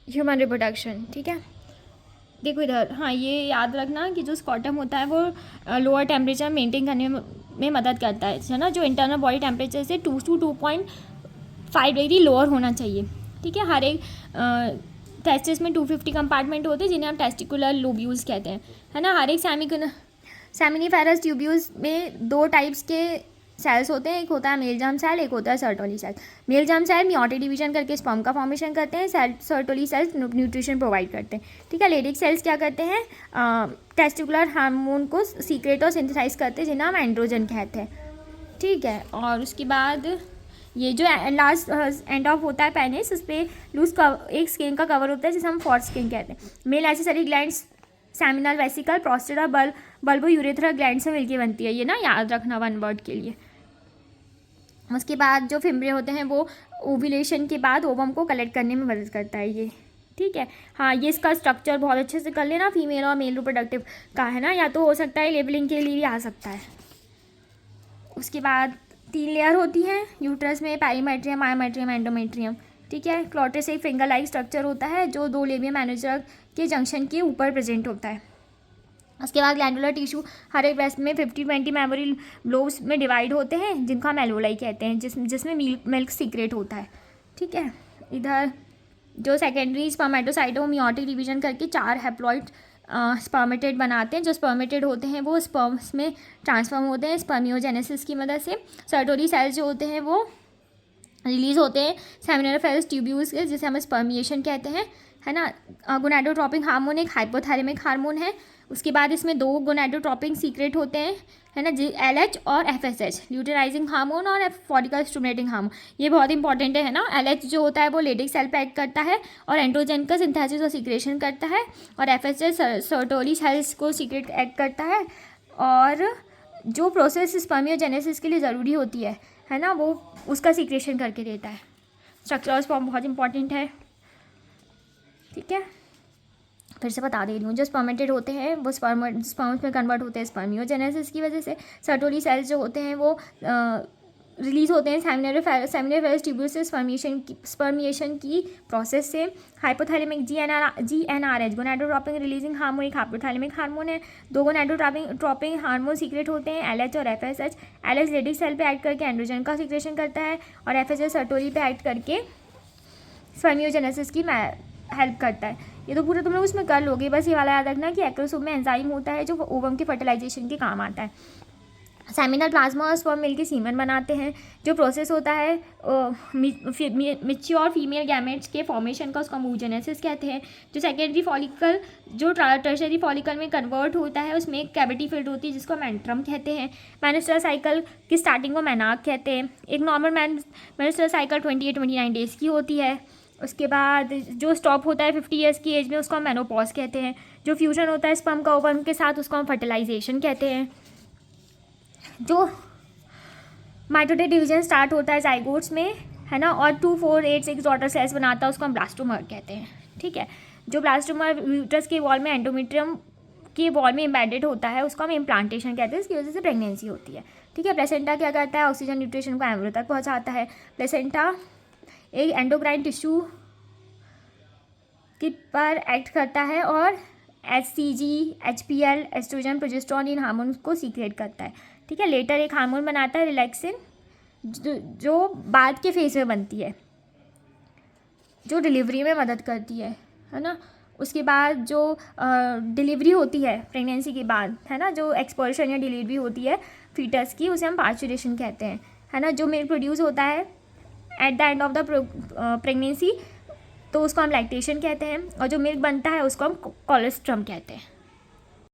Human reproduction. ठीक है, देखो इधर, हाँ ये याद रखना कि जो स्कॉटम होता है वो लोअर टेम्परेचर मेंटेन करने में मदद करता है ना, जो इंटरनल बॉडी टेम्परेचर से 2 to 2.5 डिग्री लोअर होना चाहिए। ठीक है, हर एक टेस्टिस में 250 कंपार्टमेंट होते हैं जिन्हें हम टेस्टिकुलर लोब्यूल्स कहते हैं, है ना। हर एक सेमिनिफेरस ट्यूब्यूल्स में 2 टाइप्स के सेल्स होते हैं, एक होता है मेल जर्म सेल, एक होता है Sertoli cell. Male germ cell meiotic division करके स्पर्म का फॉर्मेशन करते हैं, सर्टोली सेल्स न्यूट्रिशन प्रोवाइड करते हैं। ठीक है, लेडिक सेल्स क्या करते हैं, टेस्टिकुलर हार्मोन को सीक्रेट और सिंथेसाइज करते हैं जिन्हें हम एंड्रोजन कहते हैं। ठीक है, और उसके बाद ये जो लास्ट एंड ऑफ होता है पेनिस, उस पर लूज एक स्किन का कवर होता है जिसे हम फॉर स्किन कहते हैं। Male accessory glands seminal vesicle prostate और बल्बो यूरेथ्रा ग्लैंड से मिलकर बनती है, ये ना याद रखना वन वर्ड के लिए। उसके बाद जो फिम्बरे होते हैं वो ओव्यूलेशन के बाद ओवम को कलेक्ट करने में मदद करता है ये। ठीक है, हाँ ये इसका स्ट्रक्चर बहुत अच्छे से कर लेना, फीमेल और मेल रिप्रोडक्टिव का है ना, या तो हो सकता है लेबलिंग के लिए भी आ सकता है। उसके बाद 3 लेयर होती हैं यूट्रस में, पेरीमेट्रियम, मायोमेट्रियम, एंडोमेट्रियम। ठीक है, क्लोटिस एक फिंगर लाइक स्ट्रक्चर होता है जो 2 लेबियम मैनेजर के जंक्शन के ऊपर प्रेजेंट होता है। उसके बाद ग्लैंडुलर टिश्यू हर एक ब्रेस्ट में 50-20 मेमोरी लोब्स में डिवाइड होते हैं जिनको हम एल्वोलाई कहते हैं, जिसमें मिल्क सीक्रेट होता है। ठीक है, इधर जो सेकेंडरी स्पर्मेटोसाइट है वो मियोटिक डिवीजन करके 4 हैप्लॉइड स्पर्मेटेड बनाते हैं। जो स्पर्मेटेड होते हैं वो स्पर्म्स में ट्रांसफॉर्म होते हैं स्पर्मियोजेनेसिस की मदद से। सर्टोरी सेल्स जो होते हैं वो रिलीज़ होते हैं सेमिनिफेरस ट्यूब्यूल्स के, जिसे हम स्पर्मिएशन कहते हैं, है ना। गोनाडोट्रोपिक हार्मोन एक हाइपोथैलेमिक हार्मोन है। उसके बाद इसमें 2 गोनाडोट्रोपिक सीक्रेट होते हैं, है ना, LH और FSH, ल्यूटेनाइजिंग हार्मोन और फॉलिकल स्टिमुलेटिंग हार्मोन। ये बहुत इंपॉर्टेंट है ना। LH जो होता है वो लेडिक सेल पे एक्ट करता है और एंड्रोजन का सिंथेसिस और सीक्रेशन करता है, और FSH सर्टोरी सेल्स को सीक्रेट एक्ट करता है, और जो प्रोसेस स्पर्मियोजेनेसिस के लिए ज़रूरी होती है ना, वो उसका सीक्रेशन करके देता है। स्ट्रक्चरल फॉर्म बहुत इंपॉर्टेंट है। ठीक है, फिर से बता दे रही हूँ, जो स्पर्मेटेड होते हैं वो स्पर्म्स में कन्वर्ट होते हैं स्पर्मियोजेनेसिस की वजह से। सर्टोरी सेल्स जो होते हैं वो रिलीज़ होते हैं सेमिनिफेरस ट्यूब्यूल्स से स्पर्मिएशन की प्रोसेस से। Hypothalamic GnRH gonadotropic releasing hormone एक हाइपोथैलेमिक हार्मोन है। 2 गोनाडोट्रोपिक हार्मोन सीक्रेट होते हैं, LH और FSH। LH लेडिक सेल पे एक्ट करके एंड्रोजन का सीक्रेशन करता है, और FSH सर्टोरी पे एक्ट करके स्पर्मियोजेनेसिस की हेल्प करता है। ये तो पूरा तुम लोग उसमें कर लोगे, बस ये वाला याद रखना कि एक्रोसोम में एंजाइम होता है जो ओवम के फर्टिलाइजेशन के काम आता है। सेमिनल प्लाज्मा और स्पर्म मिलकर सीमेन बनाते हैं। जो प्रोसेस होता है मैच्योर फीमेल गैमेट्स के फॉर्मेशन का, उसका oogenesis कहते हैं। जो सेकेंडरी फॉलिकल जो टर्शरी फॉलिकल में कन्वर्ट होता है उसमें एक कैविटी फिल्ड होती है जिसको मेंट्रम कहते हैं। मेंस्ट्रुअल साइकिल की स्टार्टिंग को मेनार्क कहते हैं। एक नॉर्मल मेंस्ट्रुअल साइकिल 28-29 डेज़ की होती है। उसके बाद जो स्टॉप होता है 50 ईयर्स की एज में, उसको हम मेनोपॉज कहते हैं। जो फ्यूजन होता है स्पर्म का ओवम के साथ, उसको हम फर्टिलाइजेशन कहते हैं। जो माइटोटिक डिवीजन स्टार्ट होता है जाइगोट्स में, है ना, और 2, 4, 8, 6 डॉटर सेल्स बनाता है, उसको हम ब्लास्टोमर कहते हैं। ठीक है, जो ब्लास्टोमर यूट्रस के वॉल में एंडोमेट्रियम के वॉल में एम्बेडेड होता है उसको हम इम्प्लांटेशन कहते हैं, इसकी वजह से प्रेगनेंसी होती है। ठीक है, प्लेसेंटा क्या करता है, ऑक्सीजन न्यूट्रिशन को एम्ब्रियो तक पहुँचाता है। प्लेसेंटा एक एंडोक्राइन टिश्यू के पर एक्ट करता है और HCG, HPL, एस्ट्रोजन, प्रोजेस्टेरोन इन हार्मोन को सीक्रेट करता है। ठीक है, लेटर एक हार्मोन बनाता है रिलैक्सिन, जो बाद के फेज में बनती है, जो डिलीवरी में मदद करती है ना। उसके बाद जो डिलीवरी होती है प्रेगनेंसी के बाद, है ना, जो एक्सपर्शन या डिलीवरी होती है फीटस की, उसे हम पार्चुरेशन कहते हैं, है ना। जो मिल्क प्रोड्यूस होता है at the end of the pregnancy, तो उसको हम लैक्टेशन कहते हैं, और जो मिल्क बनता है उसको हम कोलेस्ट्रम कहते हैं।